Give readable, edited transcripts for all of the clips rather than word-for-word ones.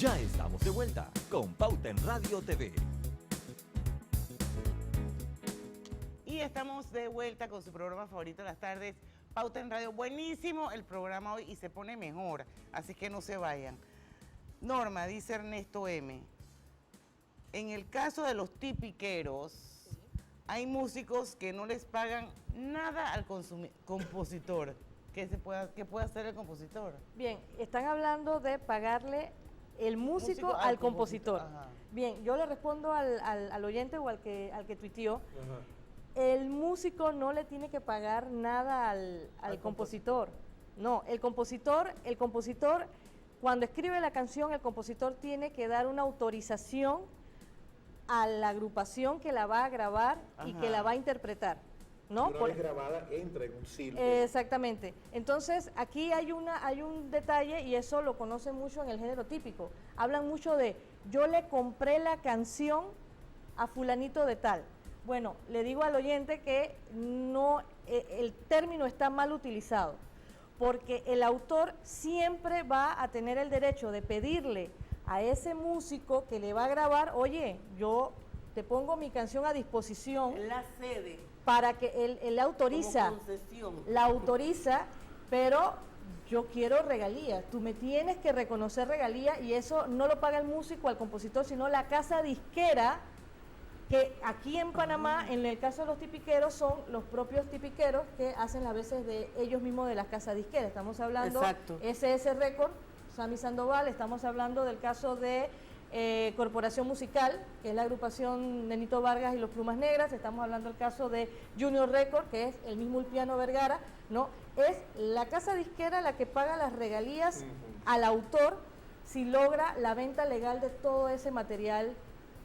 Ya estamos de vuelta con Pauta en Radio TV. Y estamos de vuelta con su programa favorito de las tardes, Pauta en Radio. Buenísimo el programa hoy y se pone mejor, así que no se vayan. Norma, dice Ernesto M. En el caso de los tipiqueros, hay músicos que no les pagan nada al compositor. ¿Qué puede hacer el compositor? Bien, están hablando de pagarle el músico al compositor. Bien, yo le respondo al oyente o al que tuiteó. El músico no le tiene que pagar nada al compositor. No, el compositor, cuando escribe la canción, el compositor tiene que dar una autorización a la agrupación que la va a grabar y que la va a interpretar, ¿no? Una vez grabada, entra en un circo. Exactamente. Entonces, aquí hay un detalle, y eso lo conocen mucho en el género típico. Hablan mucho de, yo le compré la canción a fulanito de tal. Bueno, le digo al oyente que no, el término está mal utilizado, porque el autor siempre va a tener el derecho de pedirle a ese músico que le va a grabar, oye, yo te pongo mi canción a disposición. La sede. Para que él autoriza. Como concesión. La autoriza, pero yo quiero regalías. Tú me tienes que reconocer regalías, y eso no lo paga el músico al compositor, sino la casa disquera, que aquí en Panamá, en el caso de los tipiqueros, son los propios tipiqueros que hacen las veces de ellos mismos de las casas disqueras. Estamos hablando de SS Record, Sammy Sandoval, estamos hablando del caso de Corporación Musical, que es la agrupación de Nito Vargas y los Plumas Negras, estamos hablando del caso de Junior Record, que es el mismo Ulpiano Vergara, ¿no? Es la casa disquera la que paga las regalías al autor si logra la venta legal de todo ese material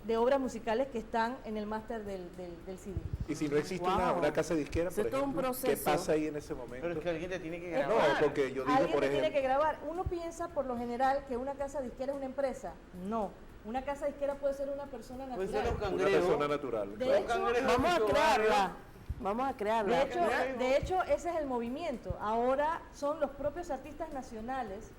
de obras musicales que están en el máster del CD. Y si no existe una casa disquera, por ejemplo, ¿qué pasa ahí en ese momento? Pero es que alguien te tiene que grabar. No, porque yo digo, alguien por te ejemplo, tiene que grabar. Uno piensa por lo general que una casa disquera es una empresa. No, una casa disquera puede ser una persona natural. Puede ser un una cangrejo. persona natural. De hecho, Vamos a crearla. De hecho, ese es el movimiento. Ahora son los propios artistas nacionales,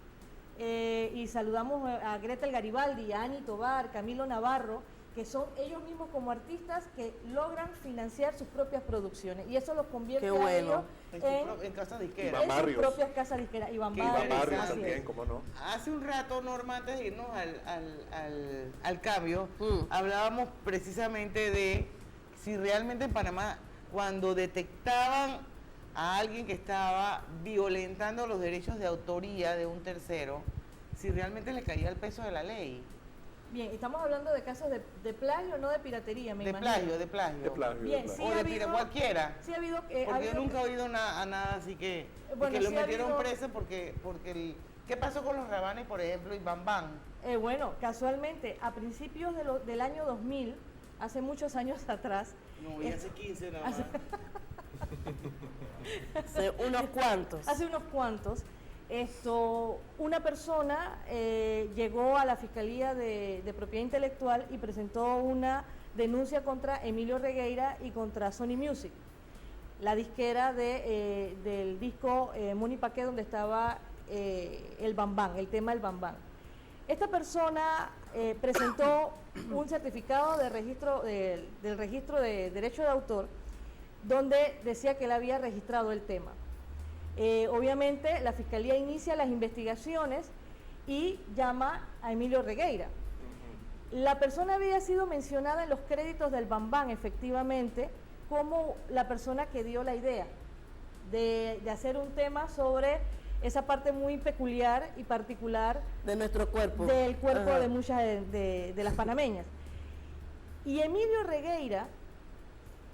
y saludamos a Gretel Garibaldi, a Ani Tobar, Camilo Navarro, que son ellos mismos como artistas que logran financiar sus propias producciones, y eso los convierte a ellos en casas disqueras. en sus propias casas disqueras. Iván Barrios también, ¿cómo no? Hace un rato, Norma, antes de irnos al cambio, hablábamos precisamente de si realmente en Panamá, cuando detectaban a alguien que estaba violentando los derechos de autoría de un tercero, si realmente le caía el peso de la ley. Bien, estamos hablando de casos de plagio, no de piratería, me imagino. De plagio. Bien, sí o ha de habido, cualquiera. Sí ha habido, porque yo nunca he oído nada así que, bueno, que lo sí metieron preso porque ¿qué pasó con los Rabanes, por ejemplo, y Bam Bam? Bueno, casualmente, a principios del año 2000, hace muchos años atrás. No, y hace 15 nada más. Hace unos cuantos. Hace unos cuantos. Una persona llegó a la Fiscalía de Propiedad Intelectual y presentó una denuncia contra Emilio Regueira y contra Sony Music, la disquera del disco Moni Paqué, donde estaba el Bam Bam, el tema del Bam Bam. Esta persona presentó un certificado de registro del registro de derecho de autor, donde decía que él había registrado el tema. Obviamente la Fiscalía inicia las investigaciones y llama a Emilio Regueira. La persona había sido mencionada en los créditos del Bam Bam, efectivamente, como la persona que dio la idea de hacer un tema sobre esa parte muy peculiar y particular de nuestro cuerpo, del cuerpo de muchas de las panameñas. Y Emilio Regueira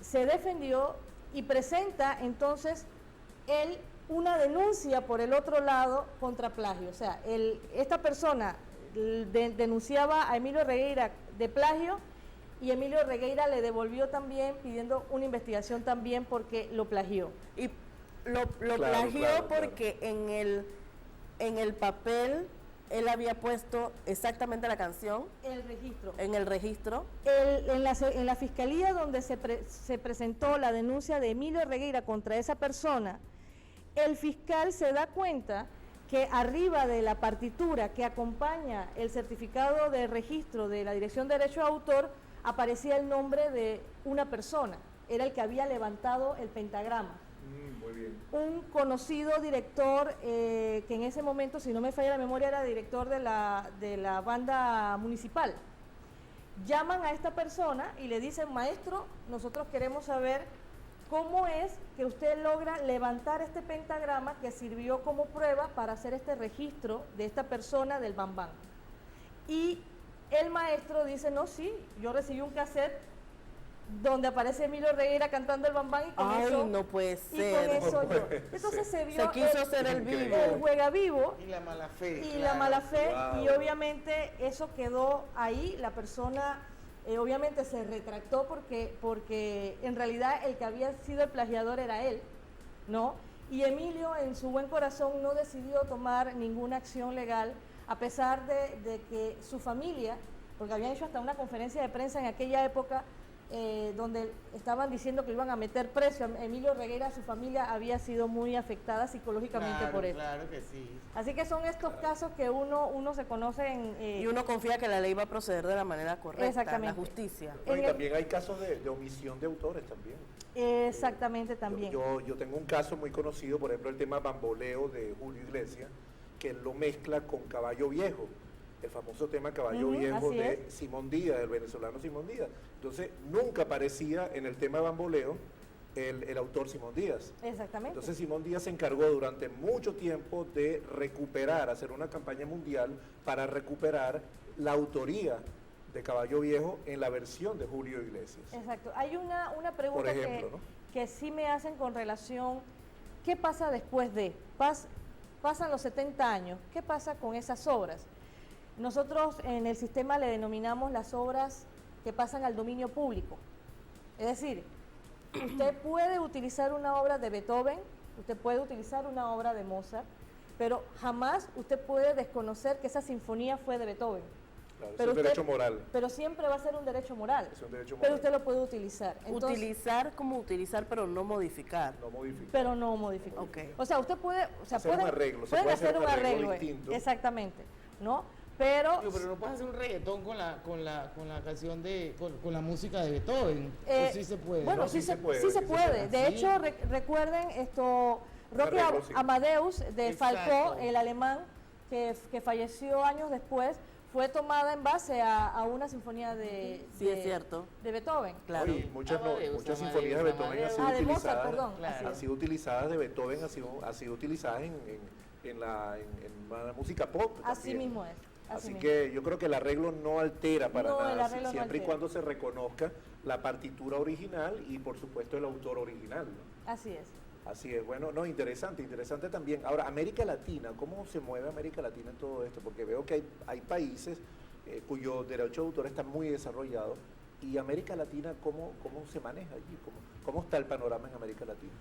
se defendió y presenta entonces él una denuncia por el otro lado contra plagio. O sea, esta persona denunciaba a Emilio Regueira de plagio, y Emilio Regueira le devolvió también pidiendo una investigación también porque lo plagió. Y lo plagió porque en el papel él había puesto exactamente la canción. El registro. En el registro. En la fiscalía donde se presentó la denuncia de Emilio Regueira contra esa persona, el fiscal se da cuenta que arriba de la partitura que acompaña el certificado de registro de la Dirección de Derecho de Autor aparecía el nombre de una persona, era el que había levantado el pentagrama. Muy bien. Un conocido director que en ese momento, si no me falla la memoria, era director de la banda municipal. Llaman a esta persona y le dicen: maestro, nosotros queremos saber cómo es que usted logra levantar este pentagrama que sirvió como prueba para hacer este registro de esta persona del bambán. Y el maestro dice: no, sí, yo recibí un cassette donde aparece Emilio Regueira cantando el bambán y con eso... no puede Y con ser. eso yo. Entonces se vio Se quiso hacer el vivo. el juega vivo Y la mala fe. y claro. la mala fe, Wow. y obviamente eso quedó ahí. La persona obviamente se retractó porque en realidad el que había sido el plagiador era él, ¿no? Y Emilio, en su buen corazón, no decidió tomar ninguna acción legal, a pesar de que su familia, porque habían hecho hasta una conferencia de prensa en aquella época, donde estaban diciendo que iban a meter preso a Emilio Regueira, su familia había sido muy afectada psicológicamente Claro, por él. Claro que sí. Así que son estos casos que uno se conoce en... Y uno confía que la ley va a proceder de la manera correcta, Exactamente. la justicia. No, y en el- también hay casos de omisión de autores también. Exactamente también. Yo tengo un caso muy conocido, por ejemplo, el tema Bamboleo de Julio Iglesias, que él lo mezcla con Caballo Viejo, el famoso tema Caballo Ujú, Viejo así de Simón Díaz, del venezolano Simón Díaz. Entonces, nunca aparecía en el tema Bamboleo el autor Simón Díaz. Exactamente. Entonces Simón Díaz se encargó durante mucho tiempo de recuperar, hacer una campaña mundial para recuperar la autoría de Caballo Viejo en la versión de Julio Iglesias. Exacto. Hay una pregunta Por ejemplo, ¿no? que sí me hacen con relación, ¿qué pasa después de? Pasan los 70 años, ¿qué pasa con esas obras? Nosotros en el sistema le denominamos las obras que pasan al dominio público. Es decir, usted puede utilizar una obra de Beethoven, usted puede utilizar una obra de Mozart, pero jamás usted puede desconocer que esa sinfonía fue de Beethoven. Claro, Pero es un usted- derecho moral. Pero siempre va a ser un derecho moral. Es un derecho Pero moral. usted lo puede utilizar. Entonces, Utilizar como utilizar, pero no modificar. No modifica. pero no modificar. Ok. O sea, usted puede, o sea, Hacer un pueden, arreglo, se pueden puede hacer hacer un un arreglo arreglo, distinto. exactamente, ¿no? Pero Digo, pero no puedes hacer un reggaetón con la canción con la música de Beethoven. ¿O sí se puede? Bueno, No, sí, sí se puede, sí sí se se puede. puede. De Sí. hecho, recuerden esto, Roque arreglo, sí. Amadeus de Exacto. Falcó, el alemán, que falleció años después, fue tomada en base a una sinfonía Sí, es cierto. de Beethoven. Claro. Oye, muchas Amadeus, muchas sinfonías de Beethoven han Amadeus. sido De Mozart, utilizadas. perdón. Claro. así Han es. sido utilizadas de Beethoven, han sido utilizadas en la música pop. Así también. mismo es. Así mismo. que yo creo que el arreglo no altera para No, el nada, arreglo no siempre y altera. cuando se reconozca la partitura original y por supuesto el autor original, ¿no? Así es. Así es, bueno, no, interesante también. Ahora, América Latina, ¿cómo se mueve América Latina en todo esto? Porque veo que hay países cuyo derecho de autor está muy desarrollado. ¿Y América Latina cómo se maneja allí? ¿Cómo está el panorama en América Latina?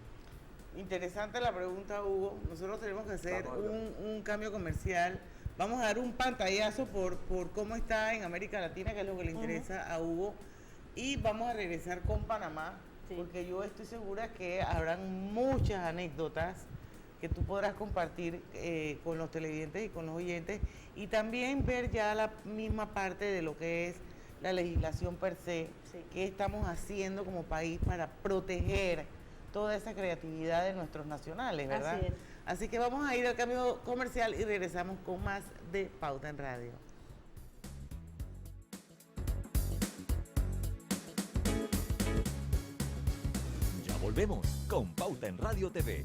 Interesante la pregunta, Hugo. Nosotros tenemos que hacer Vamos a hablar. un cambio comercial. Vamos a dar un pantallazo por cómo está en América Latina, que es lo que le interesa a Hugo. Y vamos a regresar con Panamá, Sí. porque yo estoy segura que habrán muchas anécdotas que tú podrás compartir con los televidentes y con los oyentes. Y también ver ya la misma parte de lo que es la legislación per se, Sí. qué estamos haciendo como país para proteger toda esa creatividad de nuestros nacionales, ¿verdad? Así es. Así que vamos a ir al cambio comercial y regresamos con más de Pauta en Radio. Ya volvemos con Pauta en Radio TV.